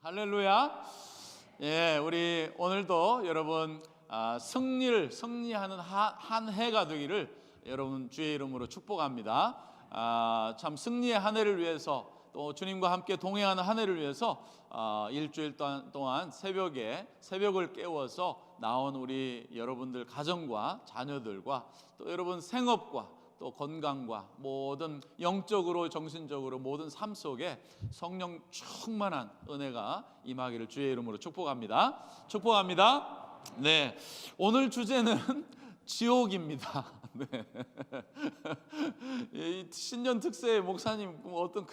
할렐루야. 예, 우리 오늘도 여러분 승리하는 한 해가 되기를 여러분 주의 이름으로 축복합니다. 참 승리의 한 해를 위해서 또 주님과 함께 동행하는 한 해를 위해서 일주일 동안 새벽을 깨워서 나온 우리 여러분들 가정과 자녀들과 또 여러분 생업과 또 건강과 모든 영적으로 정신적으로 모든 삶 속에 성령 충만한 은혜가 임하기를 주의 이름으로 축복합니다. 네, 오늘 주제는 지옥입니다. 네. 이 신년 특세 목사님 어떤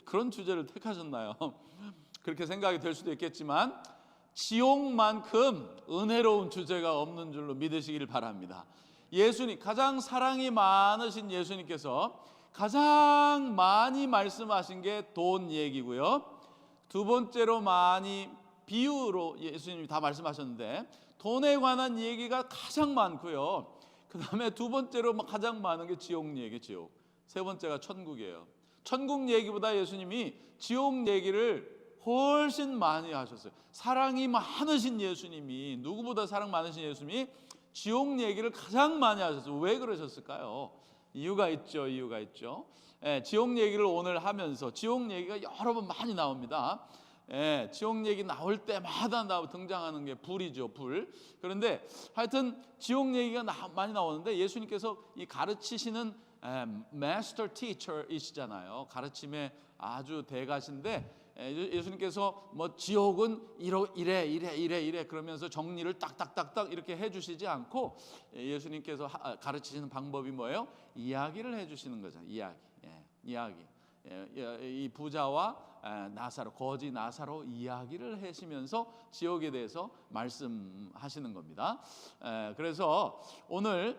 그런 주제를 택하셨나요? 그렇게 생각이 될 수도 있겠지만 지옥만큼 은혜로운 주제가 없는 줄로 믿으시길 바랍니다. 예수님, 가장 사랑이 많으신 예수님께서 가장 많이 말씀하신 게 돈 얘기고요. 두 번째로 많이 비유로 예수님이 다 말씀하셨는데 돈에 관한 얘기가 가장 많고요. 그 다음에 두 번째로 가장 많은 게 지옥 얘기, 지옥. 세 번째가 천국이에요. 천국 얘기보다 예수님이 지옥 얘기를 훨씬 많이 하셨어요. 사랑이 많으신 예수님이, 누구보다 사랑 많으신 예수님이 지옥 얘기를 가장 많이 하셨어요. 왜 그러셨을까요? 이유가 있죠. 지옥 얘기를 오늘 하면서 지옥 얘기가 여러 번 많이 나옵니다. 지옥 얘기 나올 때마다 등장하는 게 불이죠, 불. 그런데 하여튼 지옥 얘기가 많이 나오는데 예수님께서 이 가르치시는 마스터 티처이시잖아요. 가르침의 아주 대가신데 예수님께서 뭐 지옥은 이래 그러면서 정리를 딱딱딱딱 이렇게 해주시지 않고 예수님께서 가르치시는 방법이 뭐예요? 이야기를 해주시는 거죠. 이야기. 이 부자와 나사로, 거지 나사로 이야기를 하시면서 지옥에 대해서 말씀하시는 겁니다. 그래서 오늘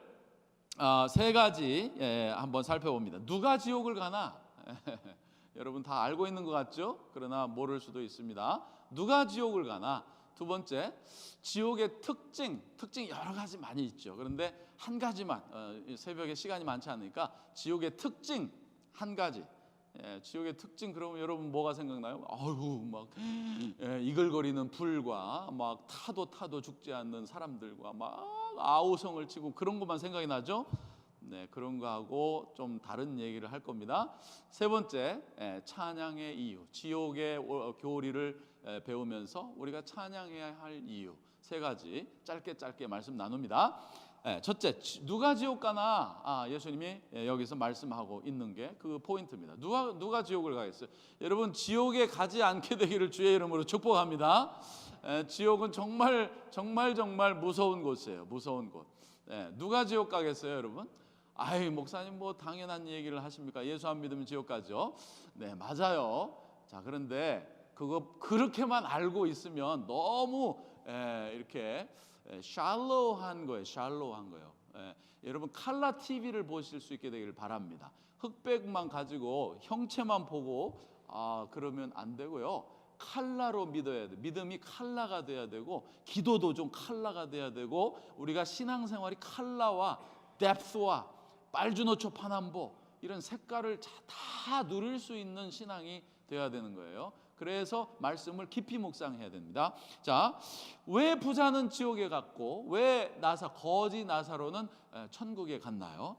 세 가지 한번 살펴봅니다. 누가 지옥을 가나? 여러분 다 알고 있는 것 같죠? 그러나 모를 수도 있습니다. 누가 지옥을 가나? 두 번째, 지옥의 특징 여러 가지 많이 있죠. 그런데 한 가지만, 새벽에 시간이 많지 않으니까 지옥의 특징 한 가지. 지옥의 특징 그러면 여러분 뭐가 생각나요? 아유, 막 이글거리는 불과 막 타도 죽지 않는 사람들과 막 아우성을 치고 그런 것만 생각이 나죠? 네, 그런 거하고 좀 다른 얘기를 할 겁니다. 세 번째, 찬양의 이유. 지옥의 교리를 배우면서 우리가 찬양해야 할 이유. 세 가지 짧게 말씀 나눕니다. 첫째, 누가 지옥 가나? 예수님이 여기서 말씀하고 있는 게 그 포인트입니다. 누가 지옥을 가겠어요? 여러분, 지옥에 가지 않게 되기를 주의 이름으로 축복합니다. 지옥은 정말 무서운 곳이에요. 무서운 곳. 누가 지옥 가겠어요, 여러분? 아이, 목사님 뭐 당연한 얘기를 하십니까? 예수 안 믿으면 지옥 가죠. 네, 맞아요. 자, 그런데 그거 그렇게만 알고 있으면 너무 이렇게 샬로우한 거예요. 여러분 칼라 TV를 보실 수 있게 되기를 바랍니다. 흑백만 가지고 형체만 보고 그러면 안 되고요. 칼라로 믿어야 돼. 믿음이 칼라가 돼야 되고 기도도 좀 칼라가 돼야 되고 우리가 신앙생활이 칼라와 뎁스와 빨주노초 파남보 이런 색깔을 다 누릴 수 있는 신앙이 돼야 되는 거예요. 그래서 말씀을 깊이 묵상해야 됩니다. 자, 왜 부자는 지옥에 갔고 왜 거지 나사로는 천국에 갔나요?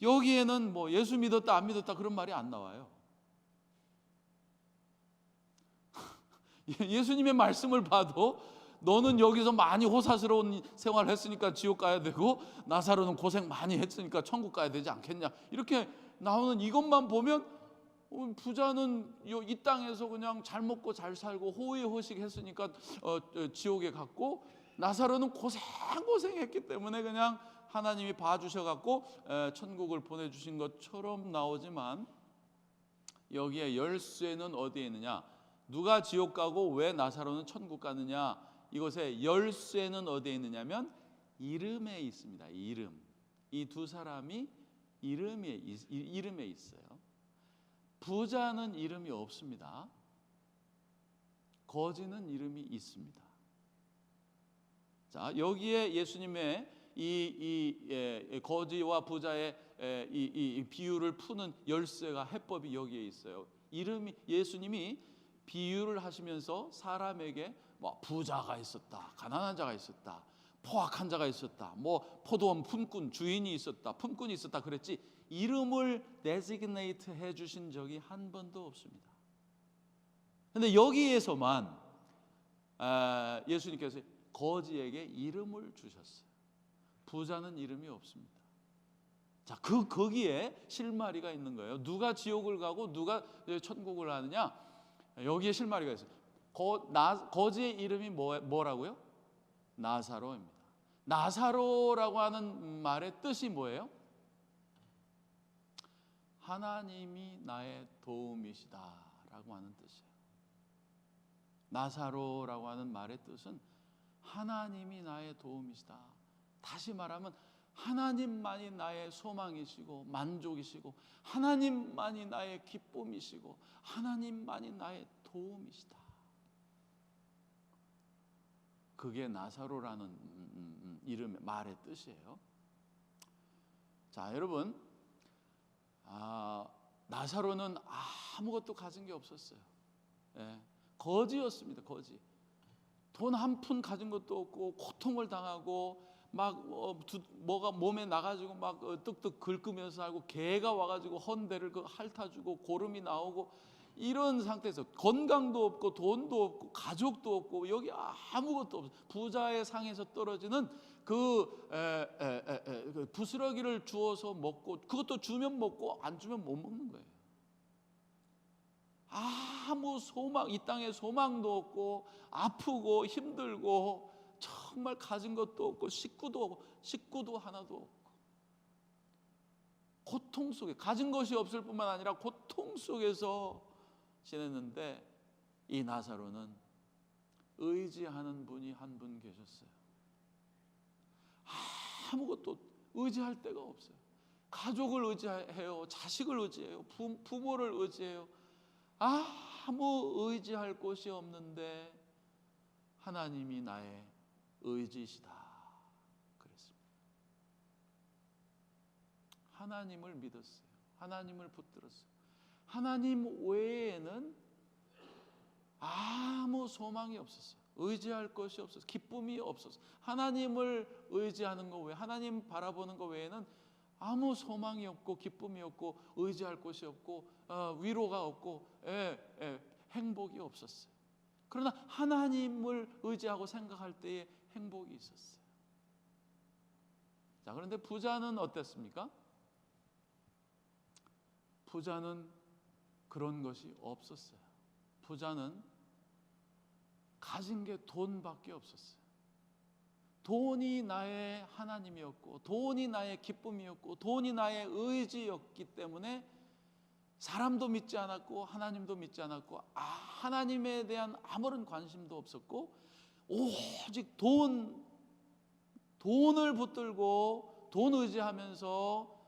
여기에는 뭐 예수 믿었다 안 믿었다 그런 말이 안 나와요. 예수님의 말씀을 봐도 너는 여기서 많이 호사스러운 생활을 했으니까 지옥 가야 되고 나사로는 고생 많이 했으니까 천국 가야 되지 않겠냐, 이렇게 나오는 이것만 보면 부자는 이 땅에서 그냥 잘 먹고 잘 살고 호의호식 했으니까 지옥에 갔고 나사로는 고생했기 때문에 그냥 하나님이 봐주셔갖고 천국을 보내주신 것처럼 나오지만 여기에 열쇠는 어디에 있느냐? 누가 지옥 가고 왜 나사로는 천국 가느냐? 이것의 열쇠는 어디에 있느냐면 이름에 있습니다. 이름. 이 두 사람이 이름에 있어요. 부자는 이름이 없습니다. 거지는 이름이 있습니다. 자, 여기에 예수님의 이 거지와 부자의 이 비유를 푸는 열쇠가 해법이 여기에 있어요. 이름이 예수님이 비유를 하시면서 사람에게 뭐 부자가 있었다, 가난한 자가 있었다, 포악한 자가 있었다, 뭐 포도원 품꾼 주인이 있었다, 품꾼이 있었다 그랬지 이름을 데지그네이트 해 주신 적이 한 번도 없습니다. 그런데 여기에서만 예수님께서 거지에게 이름을 주셨어요. 부자는 이름이 없습니다. 자, 거기에 실마리가 있는 거예요. 누가 지옥을 가고 누가 천국을 가느냐? 여기에 실마리가 있어요. 거지의 이름이 뭐라고요? 나사로입니다. 나사로라고 하는 말의 뜻이 뭐예요? 하나님이 나의 도움이시다라고 하는 뜻이에요. 나사로라고 하는 말의 뜻은 하나님이 나의 도움이시다. 다시 말하면 하나님만이 나의 소망이시고 만족이시고 하나님만이 나의 기쁨이시고 하나님만이 나의 도움이시다. 그게 나사로라는 이름의 말의 뜻이에요. 자, 여러분, 나사로는 아무것도 가진 게 없었어요. 거지였습니다. 거지. 돈 한 푼 가진 것도 없고 고통을 당하고 막 뭐가 몸에 나가지고 막 뜩뜩 긁으면서 살고 개가 와가지고 헌대를 핥아주고 고름이 나오고 이런 상태에서 건강도 없고 돈도 없고 가족도 없고 여기 아무것도 없어. 부자의 상에서 떨어지는 그 부스러기를 주어서 먹고 그것도 주면 먹고 안 주면 못 먹는 거예요. 아무 소망, 이 땅에 소망도 없고 아프고 힘들고 정말 가진 것도 없고 식구도 하나도 없고 고통 속에 가진 것이 없을 뿐만 아니라 고통 속에서 지냈는데 이 나사로는 의지하는 분이 한 분 계셨어요. 아무것도 의지할 데가 없어요. 가족을 의지해요. 자식을 의지해요. 부모를 의지해요. 아무 의지할 곳이 없는데 하나님이 나의 의지시다 그랬습니다. 하나님을 믿었어요. 하나님을 붙들었어요. 하나님 외에는 아무 소망이 없었어요. 의지할 것이 없었어요. 기쁨이 없었어요. 하나님을 의지하는 것 외에, 하나님 바라보는 것 외에는 아무 소망이 없고 기쁨이 없고 의지할 곳이 없고 위로가 없고 행복이 없었어요. 그러나 하나님을 의지하고 생각할 때에 행복이 있었어요. 자, 그런데 부자는 어땠습니까? 부자는 그런 것이 없었어요. 부자는 가진 게 돈밖에 없었어요. 돈이 나의 하나님이었고 돈이 나의 기쁨이었고 돈이 나의 의지였기 때문에 사람도 믿지 않았고 하나님도 믿지 않았고 하나님에 대한 아무런 관심도 없었고 오직 돈을 붙들고 돈 의지하면서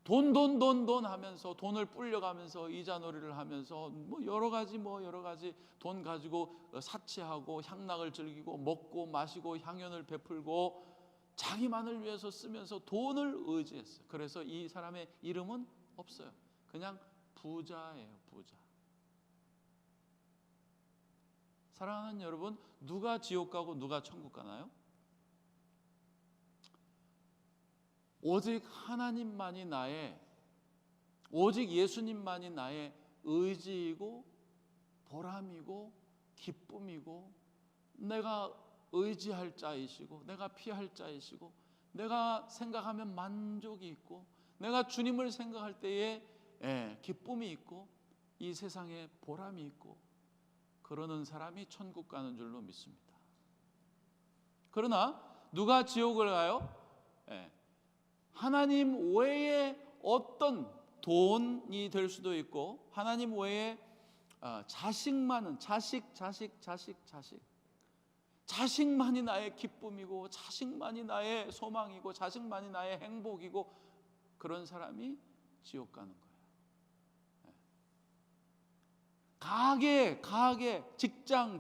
돈 하면서 돈을 불려가면서 이자놀이를 하면서 여러 가지 돈 가지고 사치하고 향락을 즐기고 먹고 마시고 향연을 베풀고 자기만을 위해서 쓰면서 돈을 의지했어요. 그래서 이 사람의 이름은 없어요. 그냥 부자예요. 부자. 사랑하는 여러분, 누가 지옥 가고 누가 천국 가나요? 오직 하나님만이 오직 예수님만이 나의 의지이고 보람이고 기쁨이고 내가 의지할 자이시고 내가 피할 자이시고 내가 생각하면 만족이 있고 내가 주님을 생각할 때에 기쁨이 있고 이 세상에 보람이 있고 그러는 사람이 천국 가는 줄로 믿습니다. 그러나 누가 지옥을 가요? 하나님 외에 어떤 돈이 될 수도 있고 하나님 외에 자식만이 나의 기쁨이고 자식만이 나의 소망이고 자식만이 나의 행복이고 그런 사람이 지옥 가는 거예요. 가게, 직장,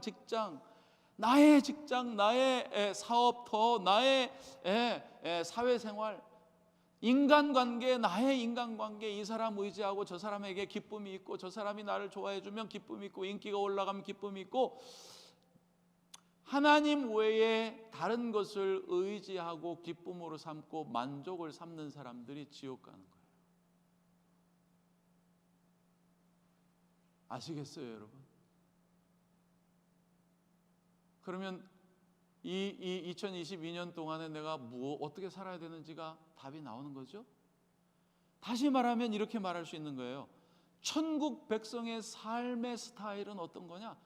나의 직장, 나의 사업터, 나의 사회생활, 인간관계, 나의 인간관계, 이 사람 의지하고 저 사람에게 기쁨이 있고 저 사람이 나를 좋아해 주면 기쁨이 있고 인기가 올라가면 기쁨이 있고, 하나님 외에 다른 것을 의지하고 기쁨으로 삼고 만족을 삼는 사람들이 지옥 가는 거예요. 아시겠어요, 여러분? 그러면 이 2022년 동안에 내가 어떻게 살아야 되는지가 답이 나오는 거죠. 다시 말하면 이렇게 말할 수 있는 거예요. 천국 백성의 삶의 스타일은 어떤 거냐?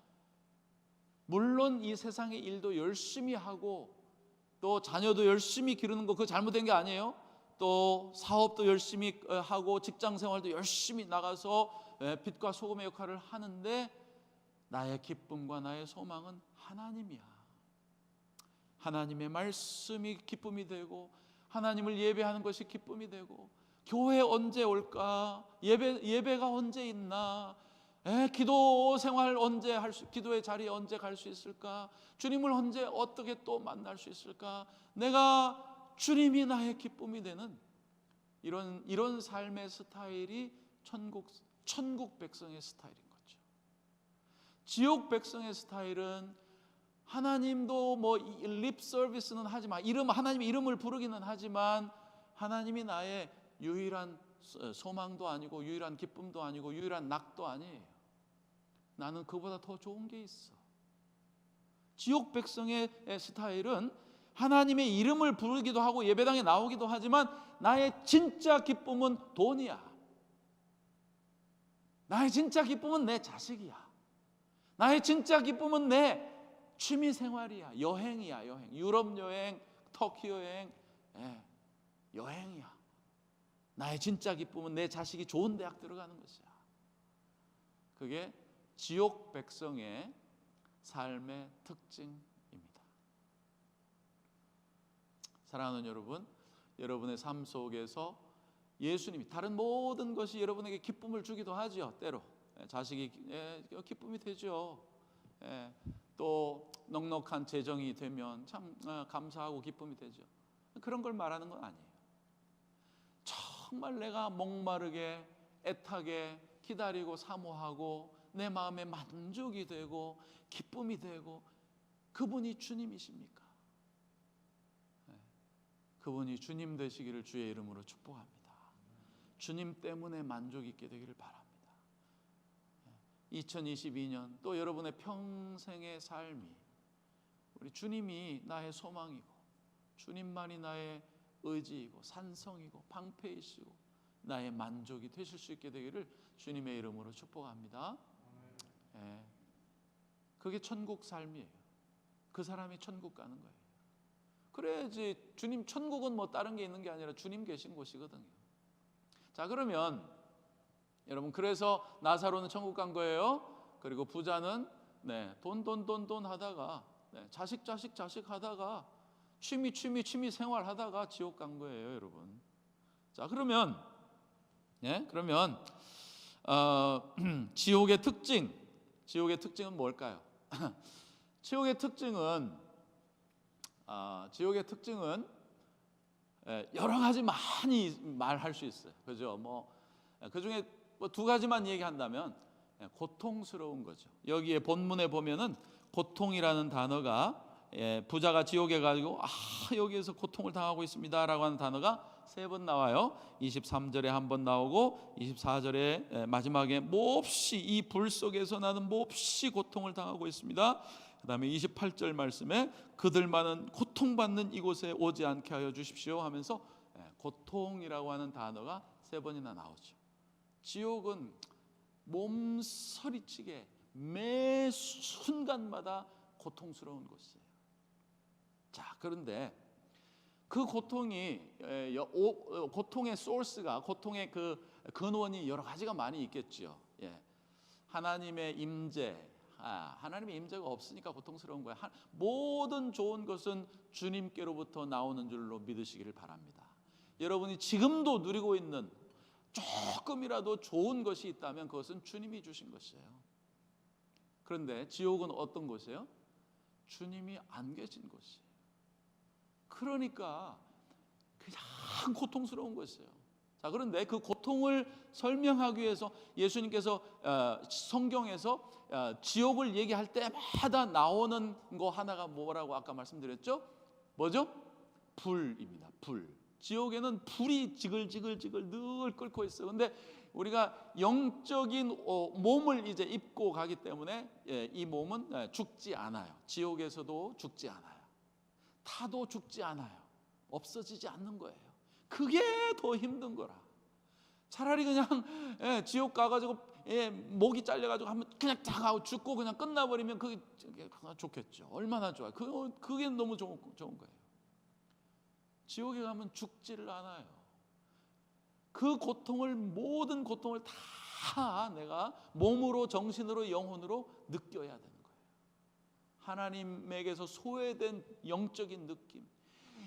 물론 이 세상의 일도 열심히 하고 또 자녀도 열심히 기르는 거, 그거 잘못된 게 아니에요. 또 사업도 열심히 하고 직장 생활도 열심히 나가서 빛과 소금의 역할을 하는데, 나의 기쁨과 나의 소망은 하나님이야. 하나님의 말씀이 기쁨이 되고 하나님을 예배하는 것이 기쁨이 되고, 교회 언제 올까? 예배가 언제 있나? 기도 생활 언제 기도의 자리에 언제 갈 수 있을까? 주님을 언제 어떻게 또 만날 수 있을까? 내가 주님이 나의 기쁨이 되는 이런 삶의 스타일이 천국 백성의 스타일인 거죠. 지옥 백성의 스타일은 하나님도 립 서비스는 하지만, 하나님의 이름을 부르기는 하지만 하나님이 나의 유일한 소망도 아니고 유일한 기쁨도 아니고 유일한 낙도 아니에요. 나는 그보다 더 좋은 게 있어. 지옥 백성의 스타일은 하나님의 이름을 부르기도 하고 예배당에 나오기도 하지만 나의 진짜 기쁨은 돈이야. 나의 진짜 기쁨은 내 자식이야. 나의 진짜 기쁨은 내 취미 생활이야. 여행이야. 여행. 유럽 여행, 터키 여행, 여행이야. 나의 진짜 기쁨은 내 자식이 좋은 대학 들어가는 것이야. 그게 지옥 백성의 삶의 특징입니다. 사랑하는 여러분, 여러분의 삶 속에서 예수님이, 다른 모든 것이 여러분에게 기쁨을 주기도 하죠. 때로 자식이 기쁨이 되죠. 또 넉넉한 재정이 되면 참 감사하고 기쁨이 되죠. 그런 걸 말하는 건 아니에요. 정말 내가 목마르게 애타게 기다리고 사모하고 내 마음에 만족이 되고 기쁨이 되고, 그분이 주님이십니까? 그분이 주님 되시기를 주의 이름으로 축복합니다. 주님 때문에 만족 있게 되기를 바랍니다. 2022년 또 여러분의 평생의 삶이 우리 주님이 나의 소망이고 주님만이 나의 의지이고 산성이고 방패이시고 나의 만족이 되실 수 있게 되기를 주님의 이름으로 축복합니다. 그게 천국 삶이에요. 그 사람이 천국 가는 거예요. 그래야지. 주님 천국은 다른 게 있는 게 아니라 주님 계신 곳이거든요. 자, 그러면 여러분, 그래서 나사로는 천국 간 거예요. 그리고 부자는 돈 하다가 자식 하다가 취미 생활 하다가 지옥 간 거예요, 여러분. 자, 그러면 지옥의 특징은 뭘까요? 지옥의 특징은 여러 가지 많이 말할 수 있어요. 그죠? 그 중에 두 가지만 얘기한다면 고통스러운 거죠. 여기에 본문에 보면은 고통이라는 단어가, 부자가 지옥에 가지고 여기에서 고통을 당하고 있습니다라고 하는 단어가 3번 나와요. 23절에 한 번 나오고 24절에 마지막에 몹시, 이 불 속에서 나는 몹시 고통을 당하고 있습니다. 그 다음에 28절 말씀에 그들만은 고통받는 이곳에 오지 않게 하여 주십시오 하면서 고통이라고 하는 단어가 3번이나 나오죠. 지옥은 몸서리치게 매 순간마다 고통스러운 곳이에요. 자, 그런데 그 고통의 소스가, 고통의 그 근원이 여러 가지가 많이 있겠죠. 하나님의 임재, 하나님의 임재가 없으니까 고통스러운 거예요. 모든 좋은 것은 주님께로부터 나오는 줄로 믿으시기를 바랍니다. 여러분이 지금도 누리고 있는 조금이라도 좋은 것이 있다면 그것은 주님이 주신 것이에요. 그런데 지옥은 어떤 곳이에요? 주님이 안 계신 곳이에요. 그러니까 그냥 고통스러운 것이에요. 자, 그런데 그 고통을 설명하기 위해서 예수님께서 성경에서 지옥을 얘기할 때마다 나오는 거 하나가 뭐라고 아까 말씀드렸죠? 뭐죠? 불입니다. 불. 지옥에는 불이 지글지글 늘 끓고 있어요. 근데 우리가 영적인 몸을 이제 입고 가기 때문에 이 몸은 죽지 않아요. 지옥에서도 죽지 않아요. 타도 죽지 않아요. 없어지지 않는 거예요. 그게 더 힘든 거라. 차라리 그냥 지옥 가가지고 목이 잘려가지고 하면 그냥 다 가고 죽고 그냥 끝나버리면 그게 좋겠죠. 얼마나 좋아요. 그게 너무 좋은 거예요. 지옥에 가면 죽지를 않아요. 그 고통을, 모든 고통을 다 내가 몸으로, 정신으로, 영혼으로 느껴야 되는 거예요. 하나님에게서 소외된 영적인 느낌,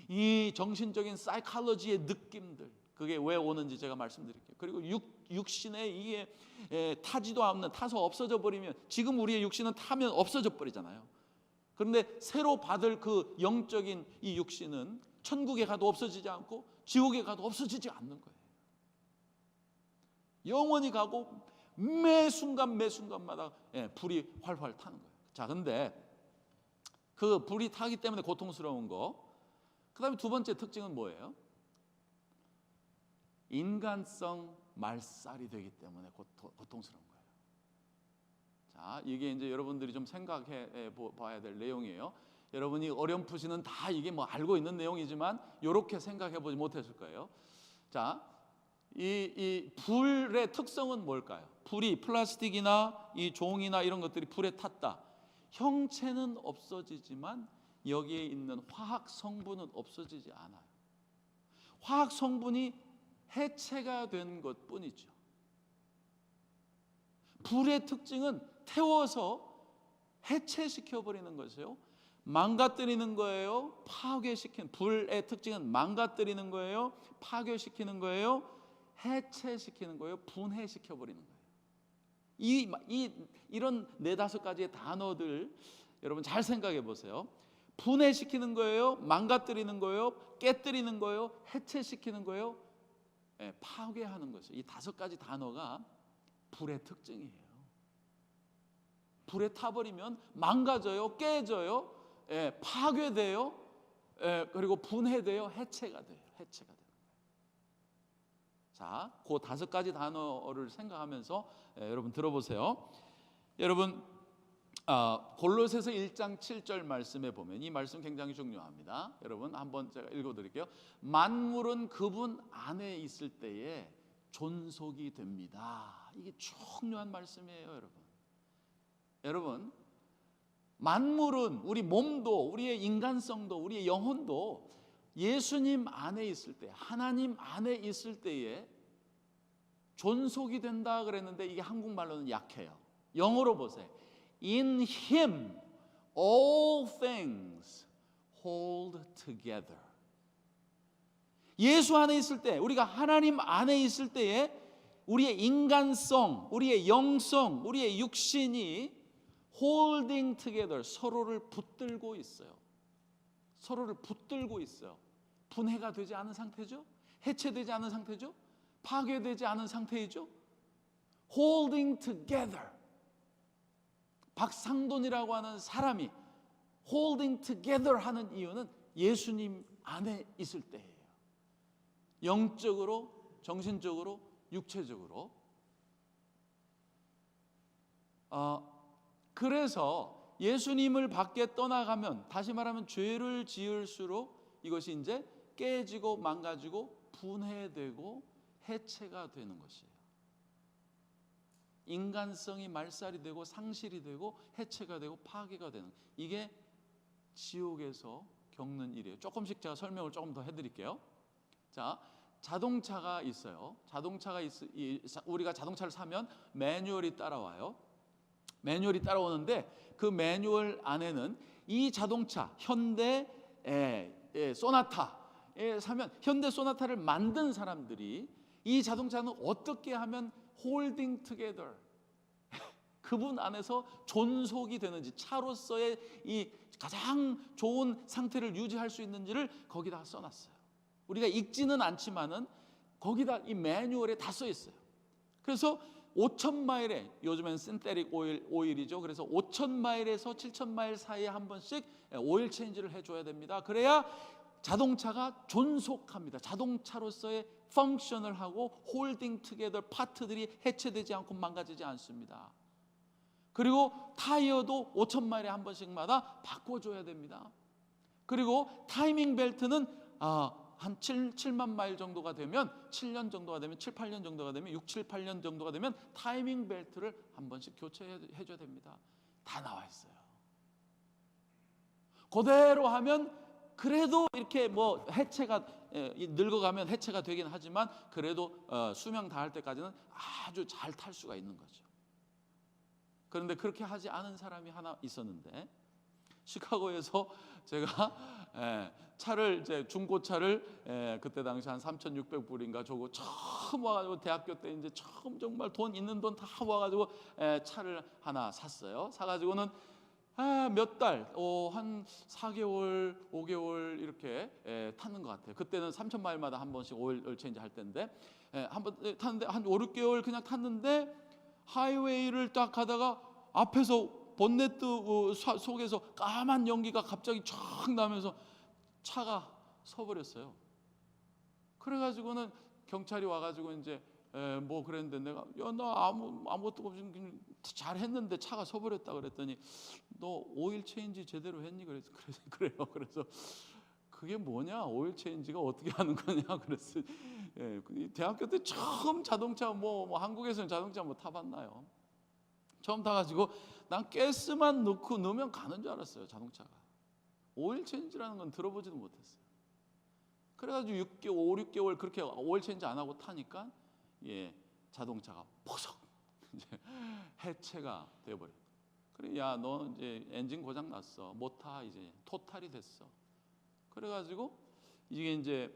이 정신적인 사이콜로지의 느낌들, 그게 왜 오는지 제가 말씀드릴게요. 그리고 육신의 이게 타지도 않는, 타서 없어져 버리면, 지금 우리의 육신은 타면 없어져 버리잖아요. 그런데 새로 받을 그 영적인 이 육신은 천국에 가도 없어지지 않고 지옥에 가도 없어지지 않는 거예요. 영원히 가고 매 순간마다 불이 활활 타는 거예요. 자, 근데 그 불이 타기 때문에 고통스러운 거, 그 다음에 두 번째 특징은 뭐예요? 인간성 말살이 되기 때문에 고통스러운 거예요. 자, 이게 이제 여러분들이 좀 생각해 봐야 될 내용이에요. 여러분이 어렴풋이는 다 이게 뭐 알고 있는 내용이지만 이렇게 생각해 보지 못했을 거예요. 자, 이 불의 특성은 뭘까요? 불이 플라스틱이나 이 종이나 이런 것들이 불에 탔다. 형체는 없어지지만 여기에 있는 화학 성분은 없어지지 않아요. 화학 성분이 해체가 된 것뿐이죠. 불의 특징은 태워서 해체시켜 버리는 것이에요. 망가뜨리는 거예요. 파괴시키는, 불의 특징은 망가뜨리는 거예요. 파괴시키는 거예요. 해체시키는 거예요. 분해시켜 버리는 거예요. 이런 네다섯 가지의 단어들 여러분 잘 생각해 보세요. 분해시키는 거예요. 망가뜨리는 거예요. 깨뜨리는 거예요. 해체시키는 거예요. 파괴하는 것이에요. 이 다섯 가지 단어가 불의 특징이에요. 불에 타버리면 망가져요. 깨져요. 파괴돼요. 그리고 분해돼요. 해체가 돼요. 해체가 돼요. 자, 그 다섯 가지 단어를 생각하면서 여러분 들어보세요. 여러분 골로새서 1장 7절 말씀에 보면 이 말씀 굉장히 중요합니다. 여러분 한번 제가 읽어드릴게요. 만물은 그분 안에 있을 때에 존속이 됩니다. 이게 중요한 말씀이에요, 여러분. 여러분, 만물은, 우리 몸도, 우리의 인간성도, 우리의 영혼도 예수님 안에 있을 때, 하나님 안에 있을 때에 존속이 된다 그랬는데 이게 한국말로는 약해요. 영어로 보세요. In Him all things hold together. 예수 안에 있을 때, 우리가 하나님 안에 있을 때에 우리의 인간성, 우리의 영성, 우리의 육신이 holding together, 서로를 붙들고 있어요. 서로를 붙들고 있어요. 분해가 되지 않은 상태죠. 해체되지 않은 상태죠. 파괴되지 않은 상태이죠. holding together. 박상돈이라고 하는 사람이 holding together 하는 이유는 예수님 안에 있을 때예요. 영적으로, 정신적으로, 육체적으로. 그래서 예수님을 밖에 떠나가면, 다시 말하면 죄를 지을수록 이것이 이제 깨지고 망가지고 분해되고 해체가 되는 것이에요. 인간성이 말살이 되고 상실이 되고 해체가 되고 파괴가 되는, 이게 지옥에서 겪는 일이에요. 조금씩 제가 설명을 조금 더 해드릴게요. 자, 자동차가 있어요. 우리가 자동차를 사면 매뉴얼이 따라와요. 매뉴얼이 따라오는데 그 매뉴얼 안에는 이 자동차 현대 소나타에 사면, 현대 소나타를 만든 사람들이 이 자동차는 어떻게 하면 홀딩 투게더, 그분 안에서 존속이 되는지, 차로서의 이 가장 좋은 상태를 유지할 수 있는지를 거기다 써놨어요. 우리가 읽지는 않지만은 거기다 이 매뉴얼에 다 써 있어요. 그래서 5,000마일에, 요즘엔 신테릭 오일이죠. 그래서 5,000마일에서 7,000마일 사이에 한 번씩 오일 체인지를 해줘야 됩니다. 그래야 자동차가 존속합니다. 자동차로서의 펑션을 하고 홀딩 투게더 파트들이 해체되지 않고 망가지지 않습니다. 그리고 타이어도 5,000마일에 한 번씩마다 바꿔줘야 됩니다. 그리고 타이밍 벨트는 한 7만 마일 정도가 되면, 7년 정도가 되면, 7, 8년 정도가 되면, 6, 7, 8년 정도가 되면 타이밍 벨트를 한 번씩 교체해줘야 됩니다. 다 나와 있어요. 그대로 하면 그래도 이렇게 뭐 해체가 늙어가면 해체가 되긴 하지만 그래도 수명 다할 때까지는 아주 잘 탈 수가 있는 거죠. 그런데 그렇게 하지 않은 사람이 하나 있었는데, 시카고에서 제가 차를, 이제 중고차를 그때 당시 한 3,600불인가 주고 처음 와가지고, 대학교 때 이제 처음 정말 돈 있는 돈 다 와가지고 차를 하나 샀어요. 사가지고는 몇 달, 한 4개월, 5개월 이렇게 타는 것 같아요. 그때는 3,000마일마다 한 번씩 오일 체인지 할 때인데, 한번 탔는데 한 5, 6개월 그냥 탔는데, 하이웨이를 딱 가다가 앞에서 본네트 속에서 까만 연기가 갑자기 쫙 나면서 차가 서버렸어요. 그래가지고는 경찰이 와가지고 이제 뭐 그랬는데, 내가 나 아무것도 없이 잘했는데 차가 서버렸다 그랬더니, 너 오일 체인지 제대로 했니? 그래요. 그래서 그게 뭐냐, 오일 체인지가 어떻게 하는 거냐 그랬어요. 대학교 때 처음 자동차 뭐 한국에서는 자동차 뭐 타봤나요? 처음 타가지고 난 가스만 넣으면 가는 줄 알았어요, 자동차가. 오일 체인지라는 건 들어보지도 못했어요. 그래가지고 5, 6개월 그렇게 오일 체인지 안 하고 타니까 자동차가 포석 이제 해체가 되어버렸어. 그래, 야, 너 이제 엔진 고장 났어, 못 타, 이제 토탈이 됐어. 그래가지고 이게 이제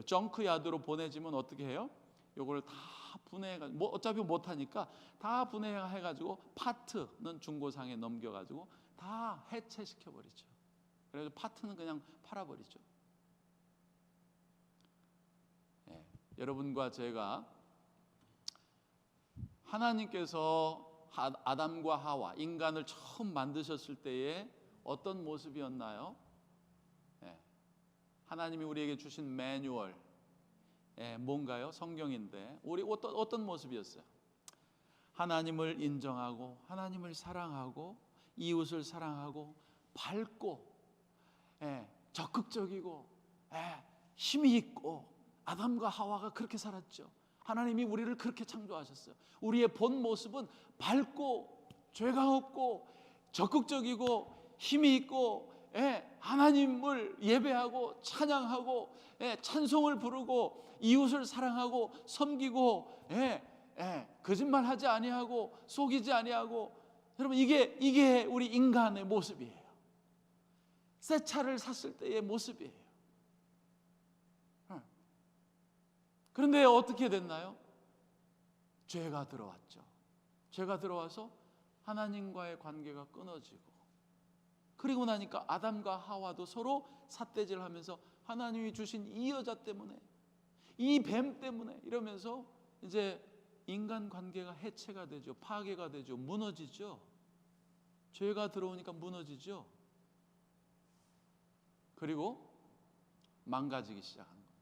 정크 야드로 보내지면 어떻게 해요? 요걸 다 분해해가지고, 뭐 어차피 못 하니까 다 분해해가지고 파트는 중고상에 넘겨가지고 다 해체시켜버리죠. 그래서 파트는 그냥 팔아버리죠. 여러분과 제가, 하나님께서 아담과 하와, 인간을 처음 만드셨을 때에 어떤 모습이었나요? 하나님이 우리에게 주신 매뉴얼, 뭔가요? 성경인데, 우리 어떤 모습이었어요? 하나님을 인정하고, 하나님을 사랑하고, 이웃을 사랑하고, 밝고, 적극적이고, 힘이 있고, 아담과 하와가 그렇게 살았죠. 하나님이 우리를 그렇게 창조하셨어요. 우리의 본 모습은 밝고, 죄가 없고, 적극적이고, 힘이 있고, 하나님을 예배하고 찬양하고, 찬송을 부르고, 이웃을 사랑하고 섬기고, 거짓말하지 아니하고 속이지 아니하고. 여러분, 이게 우리 인간의 모습이에요. 새 차를 샀을 때의 모습이에요. 그런데 어떻게 됐나요? 죄가 들어왔죠. 죄가 들어와서 하나님과의 관계가 끊어지고, 그리고 나니까 아담과 하와도 서로 삿대질하면서, 하나님이 주신 이 여자 때문에, 이 뱀 때문에 이러면서 이제 인간 관계가 해체가 되죠. 파괴가 되죠. 무너지죠. 죄가 들어오니까 무너지죠. 그리고 망가지기 시작하는 겁니다.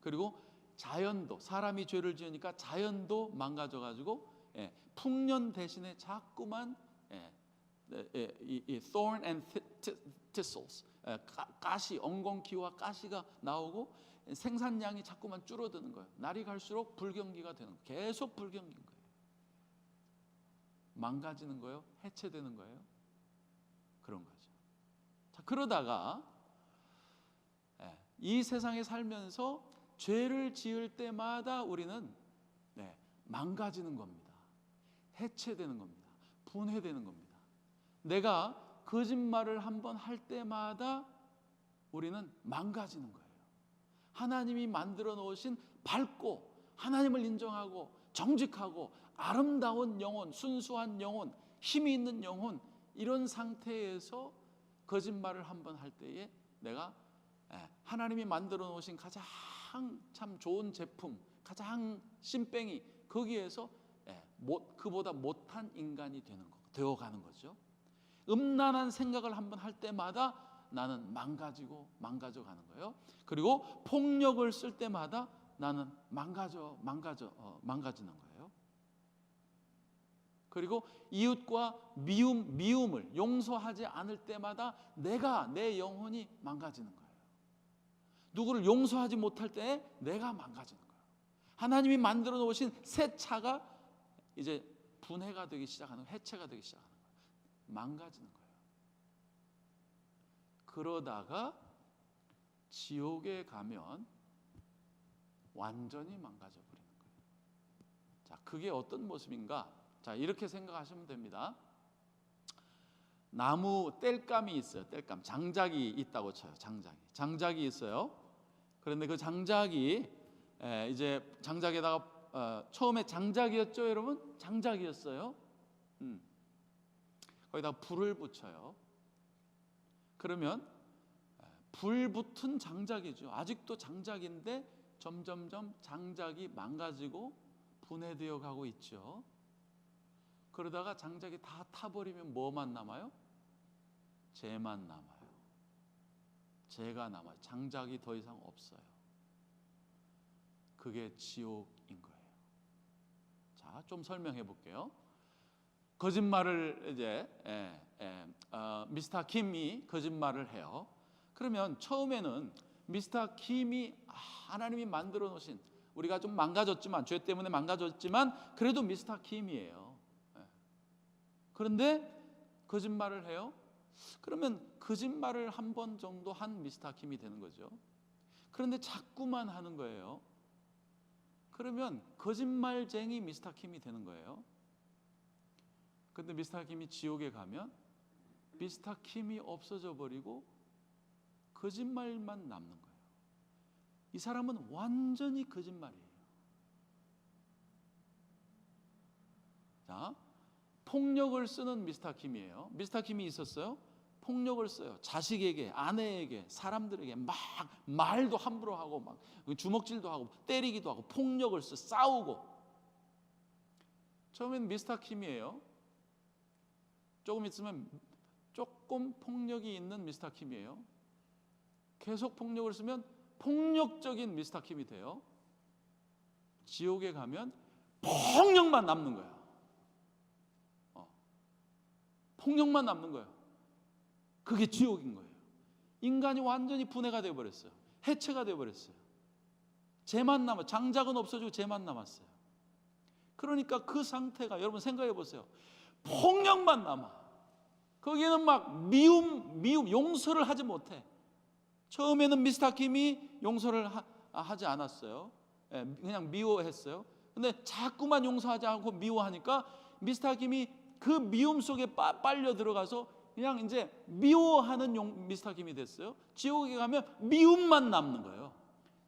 그리고 자연도, 사람이 죄를 지으니까 자연도 망가져가지고 풍년 대신에 자꾸만 이 thorn and thistles, 가시, 엉겅퀴와 가시가 나오고 생산량이 자꾸만 줄어드는 거예요. 날이 갈수록 불경기가 되는 거예요. 계속 불경기인 거예요. 망가지는 거예요. 해체되는 거예요. 그런 거죠. 자, 그러다가 이 세상에 살면서 죄를 지을 때마다 우리는 망가지는 겁니다. 해체되는 겁니다. 분해되는 겁니다. 내가 거짓말을 한번 할 때마다 우리는 망가지는 거예요. 하나님이 만들어 놓으신 밝고, 하나님을 인정하고, 정직하고, 아름다운 영혼, 순수한 영혼, 힘이 있는 영혼, 이런 상태에서 거짓말을 한번 할 때에 내가 하나님이 만들어 놓으신 가장 참 좋은 제품, 가장 신뱅이, 거기에서 그보다 못한 인간이 되어가는 거죠. 음란한 생각을 한번 할 때마다 나는 망가져가는 거예요. 그리고 폭력을 쓸 때마다 나는 망가지는 거예요. 그리고 이웃과 미움을 용서하지 않을 때마다 내 영혼이 망가지는 거예요. 누구를 용서하지 못할 때 내가 망가지는 거예요. 하나님이 만들어 놓으신 새 차가 이제 분해가 되기 시작하는, 해체가 되기 시작하는 거예요. 망가지는 거예요. 그러다가 지옥에 가면 완전히 망가져 버리는 거예요. 자, 그게 어떤 모습인가? 자, 이렇게 생각하시면 됩니다. 나무 땔감이 있어요. 땔감, 장작이 있다고 쳐요. 장작이 있어요. 그런데 그 장작이 이제 장작에다가 처음에 장작이었죠, 여러분? 장작이었어요. 거기다가 불을 붙여요. 그러면 불 붙은 장작이죠. 아직도 장작인데 점점점 장작이 망가지고 분해되어 가고 있죠. 그러다가 장작이 다 타버리면 뭐만 남아요? 재만 남아요. 재가 남아요. 장작이 더 이상 없어요. 그게 지옥인 거예요. 자, 좀 설명해 볼게요. 거짓말을 이제 미스터 킴이 거짓말을 해요. 그러면 처음에는 미스터 킴이 하나님이 만들어 놓으신, 우리가 좀 망가졌지만, 죄 때문에 망가졌지만 그래도 미스터 킴이에요. 그런데 거짓말을 해요. 그러면 거짓말을 한 번 정도 한 미스터 킴이 되는 거죠. 그런데 자꾸만 하는 거예요. 그러면 거짓말쟁이 미스터 킴이 되는 거예요. 그런데 미스터 킴이 지옥에 가면 미스터 킴이 없어져 버리고 거짓말만 남는 거예요. 이 사람은 완전히 거짓말이에요. 자, 폭력을 쓰는 미스터 킴이에요. 미스터 킴이 있었어요. 폭력을 써요. 자식에게, 아내에게, 사람들에게 막 말도 함부로 하고, 막 주먹질도 하고, 때리기도 하고, 폭력을 써, 싸우고. 처음엔 미스터 킴이에요. 조금 있으면 조금 폭력이 있는 미스터 킴이에요. 계속 폭력을 쓰면 폭력적인 미스터 킴이 돼요. 지옥에 가면 폭력만 남는 거예요. 폭력만 남는 거예요. 그게 지옥인 거예요. 인간이 완전히 분해가 되어버렸어요. 해체가 되어버렸어요. 죄만 남아, 장작은 없어지고 죄만 남았어요. 그러니까 그 상태가, 여러분 생각해 보세요. 폭력만 남아. 거기는 막 미움, 용서를 하지 못해. 처음에는 미스터 킴이 용서를 하지 않았어요. 그냥 미워했어요. 근데 자꾸만 용서하지 않고 미워하니까 미스터 킴이 그 미움 속에 빨려 들어가서 그냥 이제 미워하는 미스터 킴이 됐어요. 지옥에 가면 미움만 남는 거예요.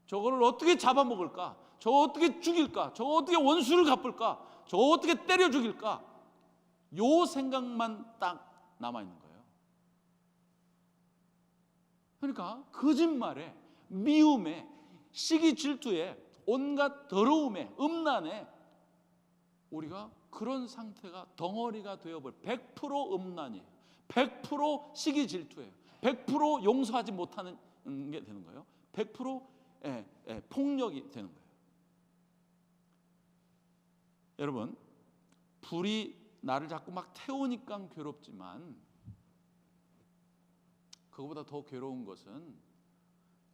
저거를 어떻게 잡아먹을까? 저거 어떻게 죽일까? 저거 어떻게 원수를 갚을까? 저거 어떻게 때려 죽일까? 요 생각만 딱 남아있는 거예요. 그러니까 거짓말에, 미움에, 시기 질투에, 온갖 더러움에, 음란에 우리가 그런 상태가 덩어리가 되어버려. 100% 음란이에요. 100% 시기 질투예요. 100% 용서하지 못하는 게 되는 거예요. 100% 폭력이 되는 거예요. 여러분, 불이 나를 자꾸 막 태우니까 괴롭지만 그거보다 더 괴로운 것은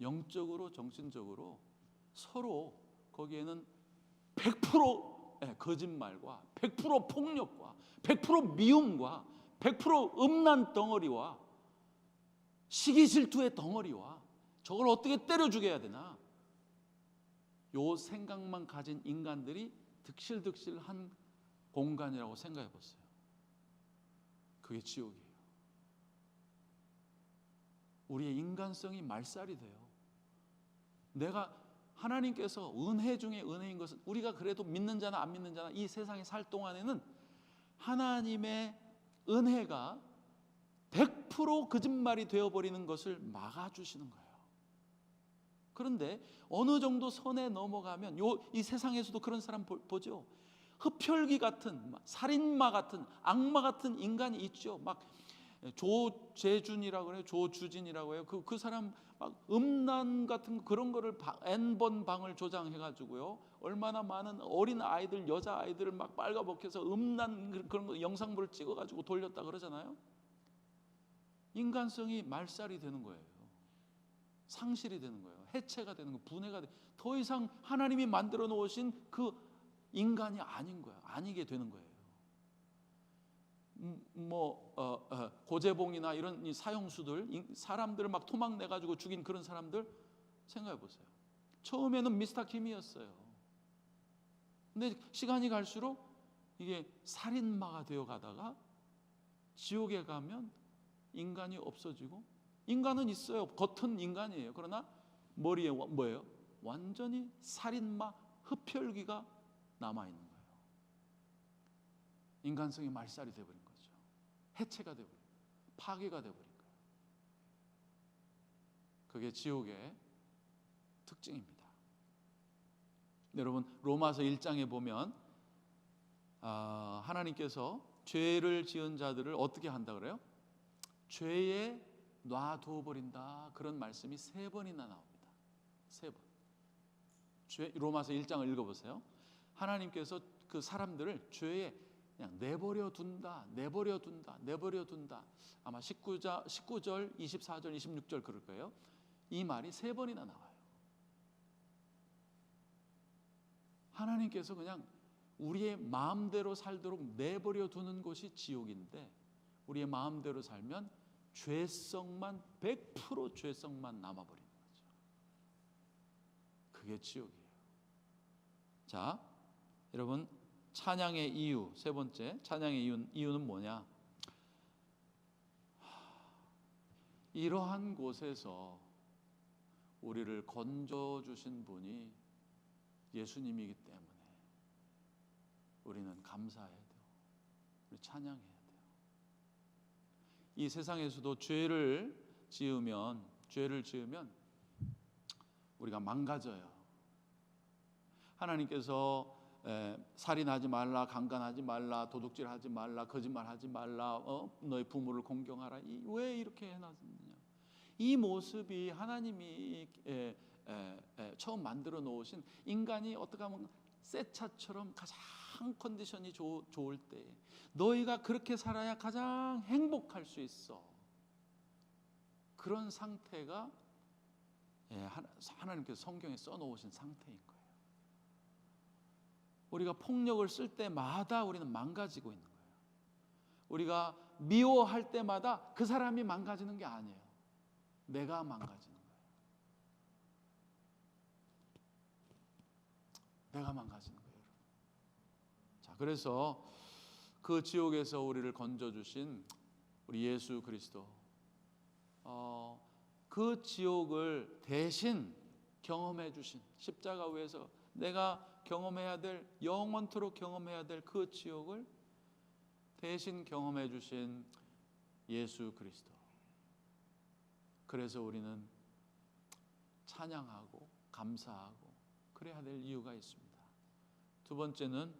영적으로, 정신적으로 서로 거기에는 100% 거짓말과 100% 폭력과 100% 미움과 100% 음란 덩어리와 시기 질투의 덩어리와 저걸 어떻게 때려 죽여야 되나, 요 생각만 가진 인간들이 득실득실한 공간이라고 생각해 보세요. 그게 지옥이에요. 우리의 인간성이 말살이 돼요. 내가, 하나님께서 은혜 중에 은혜인 것은, 우리가 그래도 믿는 자나 안 믿는 자나 이 세상에 살 동안에는 하나님의 은혜가 100% 거짓말이 되어버리는 것을 막아주시는 거예요. 그런데 어느 정도 선에 넘어가면 이 세상에서도 그런 사람 보죠. 흡혈귀 같은, 살인마 같은, 악마 같은 인간이 있죠. 막 조재준이라고 해요. 조주진이라고 해요. 그 사람 막 음란 같은 그런 거를 N번 방을 조장해가지고요. 얼마나 많은 어린 아이들, 여자 아이들을 막 빨가벗겨서 음란 그런 거 영상물을 찍어가지고 돌렸다 그러잖아요. 인간성이 말살이 되는 거예요. 상실이 되는 거예요. 해체가 되는 거예요. 분해가 돼. 더 이상 하나님이 만들어 놓으신 그 인간이 아닌 거예요. 아니게 되는 거예요. 고재봉이나 이런 이 사형수들, 사람들을 막 토막 내 가지고 죽인 그런 사람들 생각해 보세요. 처음에는 미스터 킴이었어요. 근데 시간이 갈수록 이게 살인마가 되어 가다가 지옥에 가면 인간이 없어지고, 인간은 있어요. 겉은 인간이에요. 그러나 머리에 뭐예요? 완전히 살인마, 흡혈귀가 남아 있는 거예요. 인간성이 말살이 되어버린 거죠. 해체가 되어버린 거예요. 파괴가 되어버린 거예요. 그게 지옥의 특징입니다. 여러분, 로마서 1장에 보면 하나님께서 죄를 지은 자들을 어떻게 한다 그래요? 죄에 놔두어버린다, 그런 말씀이 3번이나 나옵니다. 3번. 로마서 1장을 읽어보세요. 하나님께서 그 사람들을 죄에 그냥 내버려 둔다. 아마 19절, 24절, 26절 그럴 거예요. 이 말이 3번이나 나와요. 하나님께서 그냥 우리의 마음대로 살도록 내버려 두는 것이 지옥인데, 우리의 마음대로 살면 죄성만 100% 죄성만 남아버리는 거죠. 그게 지옥이에요. 자, 여러분, 찬양의 이유, 3번째 찬양의 이유는 뭐냐? 이러한 곳에서 우리를 건져주신 분이 예수님이기 때문에 우리는 감사해야 돼요. 우리 찬양해야 돼요. 이 세상에서도 죄를 지으면 우리가 망가져요. 하나님께서 살인하지 말라, 강간하지 말라, 도둑질하지 말라, 거짓말하지 말라, 너희 부모를 공경하라, 왜 이렇게 해놨느냐? 이 모습이 하나님이 처음 만들어 놓으신 인간이 어떻게 하면 새 차처럼 가장 컨디션이 좋을 때 너희가 그렇게 살아야 가장 행복할 수 있어. 그런 상태가 하나님께서 성경에 써놓으신 상태인 거예요. 우리가 폭력을 쓸 때마다 우리는 망가지고 있는 거예요. 우리가 미워할 때마다 그 사람이 망가지는 게 아니에요. 내가 망가지는 거예요. 내가 망가지는 거예요. 자, 그래서 그 지옥에서 우리를 건져주신 우리 예수 그리스도, 그 지옥을 대신 경험해 주신, 십자가 위에서 내가 경험해야 될, 영원토록 경험해야 될 그 지옥을 대신 경험해 주신 예수 그리스도. 그래서 우리는 찬양하고 감사하고 그래야 될 이유가 있습니다. 2번째는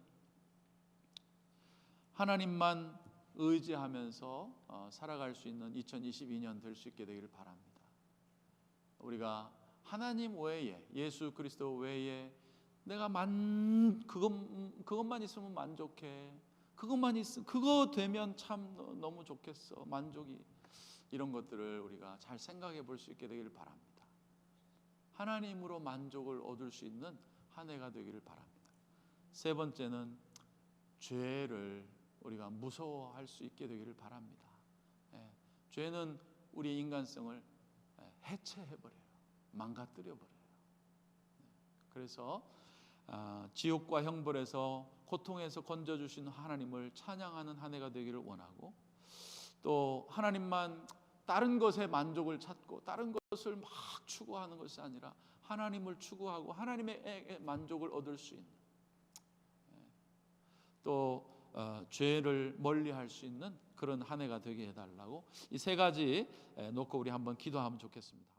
하나님만 의지하면서 살아갈 수 있는 2022년 될 수 있게 되기를 바랍니다. 우리가 하나님 외에, 예수 그리스도 외에 내가 그것만 있으면 만족해, 그거 되면 참 너무 좋겠어, 만족이, 이런 것들을 우리가 잘 생각해 볼 수 있게 되기를 바랍니다. 하나님으로 만족을 얻을 수 있는 한 해가 되기를 바랍니다. 3번째는 죄를 우리가 무서워할 수 있게 되기를 바랍니다. 죄는 우리의 인간성을 해체해버려요. 망가뜨려버려요. 그래서 지옥과 형벌에서, 고통에서 건져주신 하나님을 찬양하는 한 해가 되기를 원하고, 또 하나님만 다른 것에 만족을 찾고 다른 것을 막 추구하는 것이 아니라 하나님을 추구하고 하나님의 만족을 얻을 수 있는, 또 죄를 멀리할 수 있는 그런 한 해가 되게 해달라고, 이 3가지 놓고 우리 한번 기도하면 좋겠습니다.